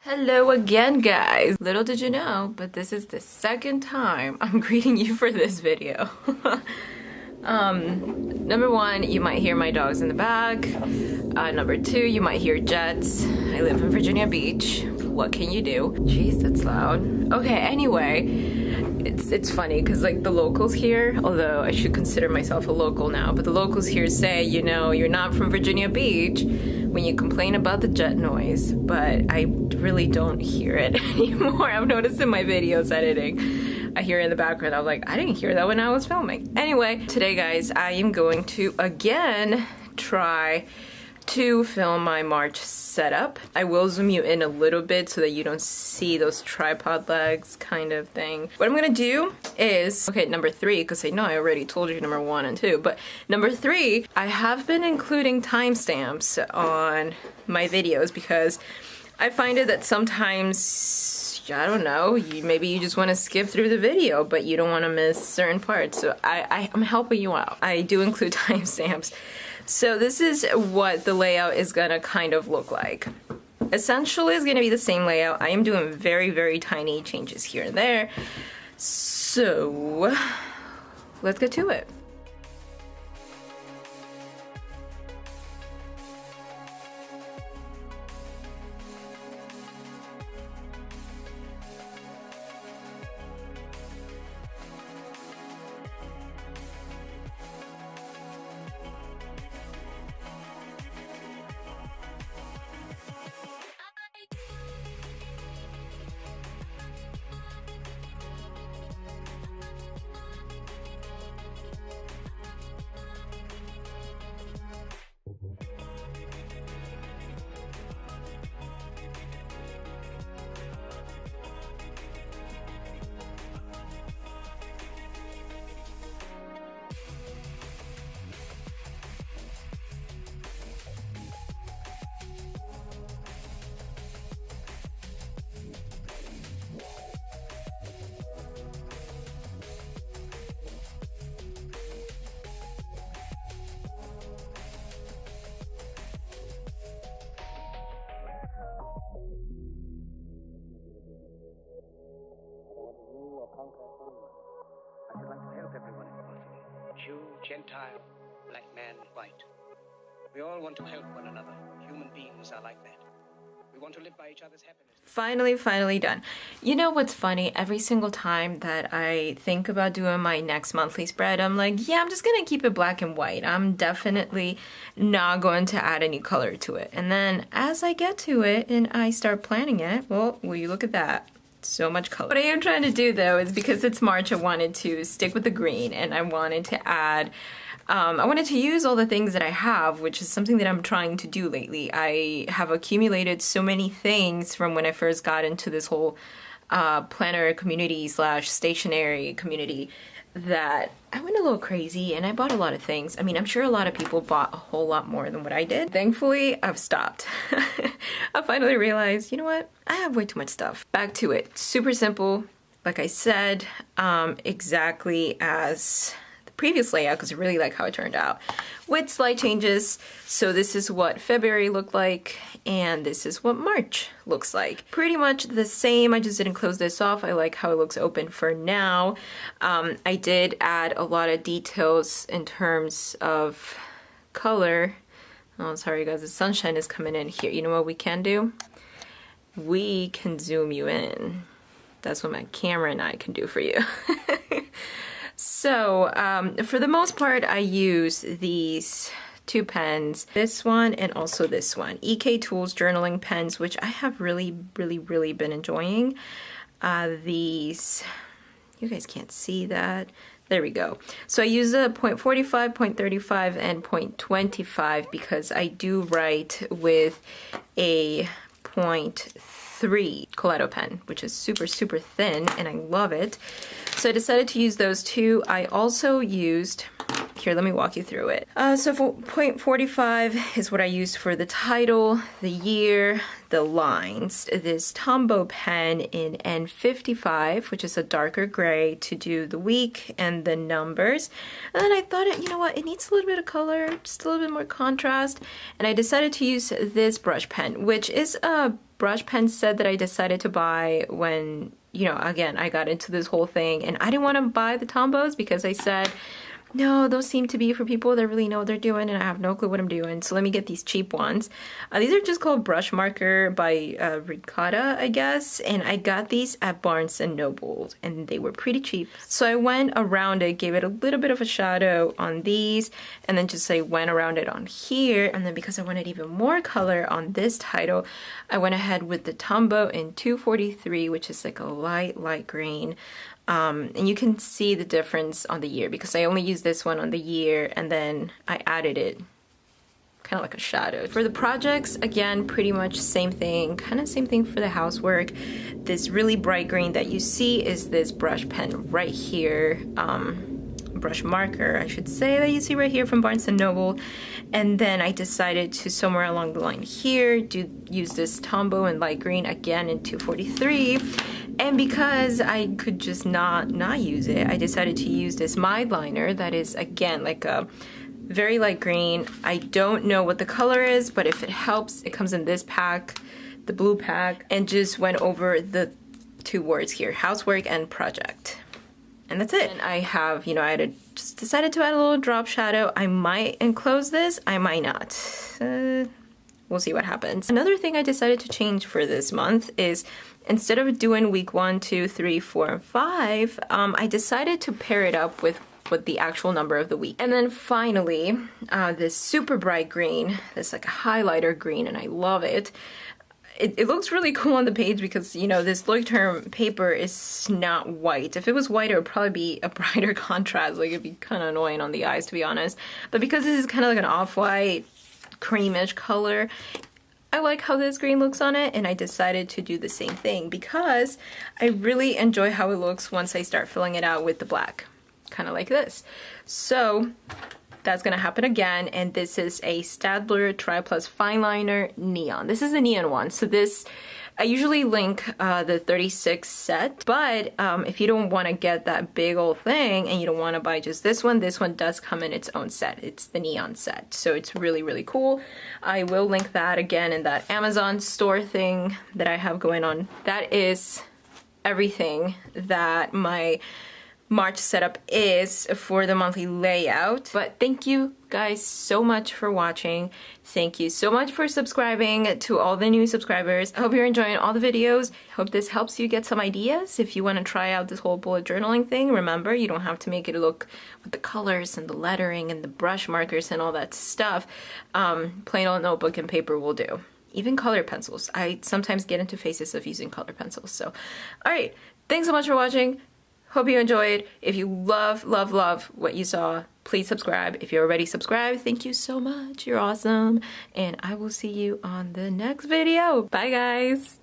Hello again, guys. Little did you know, but this is the second time I'm greeting you for this video. Number one, you might hear my dogs in the back. Number two, you might hear jets. I live in Virginia Beach. What can you do? Jeez, that's loud. Okay, anyway, it's funny because like the locals here, although I should consider myself a local now, but the locals here say, you know, you're not from Virginia Beach when you complain about the jet noise, but I really don't hear it anymore. I've noticed in my videos editing, I hear it in the background. I'm like, I didn't hear that when I was filming. Anyway, today guys, I am going to again try to film my March setup. I will zoom you in a little bit so that you don't see those tripod legs kind of thing. What I'm gonna do is, okay, number three, because I know I already told you number one and two, but number three, I have been including timestamps on my videos because I find it that sometimes, I don't know, maybe you just want to skip through the video, but you don't want to miss certain parts. So I'm helping you out. I do include timestamps. So this is what the layout is gonna kind of look like. Essentially, it's gonna be the same layout. I am doing very, very tiny changes here and there. So let's get to it. I would like to help everyone if possible. Jew, Gentile, black man, white. We all want to help one another. Human beings are like that. We want to live by each other's happiness. Finally done. You know what's funny? Every single time that I think about doing my next monthly spread, I'm like, yeah, I'm just gonna keep it black and white. I'm definitely not going to add any color to it. And then as I get to it and I start planning it, well, will you look at that? So much color. What I am trying to do though is because it's March, I wanted to stick with the green and I wanted to add, I wanted to use all the things that I have, which is something that I'm trying to do lately. I have accumulated so many things from when I first got into this whole planner community / stationery community that I went a little crazy and I bought a lot of things. I mean, I'm sure a lot of people bought a whole lot more than what I did. Thankfully, I've stopped. I finally realized, you know what? I have way too much stuff. Back to it. Super simple. Like I said, exactly as the previous layout because I really like how it turned out. With slight changes. So this is what February looked like and this is what March looks like. Pretty much the same. I just didn't close this off. I like how it looks open for now. I did add a lot of details in terms of color. Oh, sorry guys, the sunshine is coming in here. You know what we can do? We can zoom you in. That's what my camera and I can do for you. So, for the most part, I use these two pens, this one and also this one. EK Tools journaling pens, which I have really been enjoying. These, you guys can't see that. There we go. So I use a 0.45, 0.35, and 0.25 because I do write with a 0.3 Kaleido pen, which is super thin and I love it. So I decided to use those two. I also used, here, let me walk you through it. So for 0.45 is what I used for the title, the year, the lines. This Tombow pen in N55, which is a darker gray, to do the week and the numbers. And then I thought, you know what, it needs a little bit of color, just a little bit more contrast. And I decided to use this brush pen, which is a brush pen set that I decided to buy when, you know, again, I got into this whole thing, and I didn't want to buy the Tombos because I said, no, those seem to be for people that really know what they're doing, and I have no clue what I'm doing, so let me get these cheap ones. These are just called Brush Marker by Ricotta, I guess, and I got these at Barnes & Noble, and they were pretty cheap. So I went around it, gave it a little bit of a shadow on these, and then just I went around it on here, and then because I wanted even more color on this title, I went ahead with the Tombow in 243, which is like a light green. And you can see the difference on the year because I only used this one on the year and then I added it kind of like a shadow. For the projects, again, pretty much same thing, kind of same thing for the housework. This really bright green that you see is this brush pen right here, brush marker, I should say, that you see right here from Barnes & Noble. And then I decided to, somewhere along the line here, use this Tombow in light green again in 243. And because I could just not use it, I decided to use this Mildliner that is, again, like a very light green. I don't know what the color is, but if it helps, it comes in this pack, the blue pack, and just went over the two words here, housework and project. And that's it. And I have, you know, I just decided to add a little drop shadow. I might enclose this, I might not. We'll see what happens. Another thing I decided to change for this month is instead of doing week 1, 2, 3, 4, and 5, I decided to pair it up with the actual number of the week. And then finally, this super bright green, this like a highlighter green, and I love it. It looks really cool on the page because, you know, this Leuchtturm paper is not white. If it was white, it would probably be a brighter contrast. Like, it'd be kind of annoying on the eyes, to be honest. But because this is kind of like an off-white, creamish color, I like how this green looks on it, and I decided to do the same thing because I really enjoy how it looks once I start filling it out with the black, kind of like this. So that's gonna happen again, and this is a Staedtler Tri Plus Fine Liner Neon. This is the neon one, so this, I usually link the 36 set, but if you don't want to get that big old thing and you don't want to buy just this one does come in its own set. It's the neon set, so it's really, really cool. I will link that again in that Amazon store thing that I have going on. That is everything that my March setup is for the monthly layout. But thank you guys so much for watching. Thank you so much for subscribing to all the new subscribers. I hope you're enjoying all the videos. Hope this helps you get some ideas if you want to try out this whole bullet journaling thing. Remember, you don't have to make it look with the colors and the lettering and the brush markers and all that stuff. Plain old notebook and paper will do. Even color pencils. I sometimes get into phases of using color pencils. So, all right. Thanks so much for watching. Hope you enjoyed. If you love what you saw, please subscribe. If you're already subscribed, thank you so much. You're awesome. And I will see you on the next video. Bye, guys.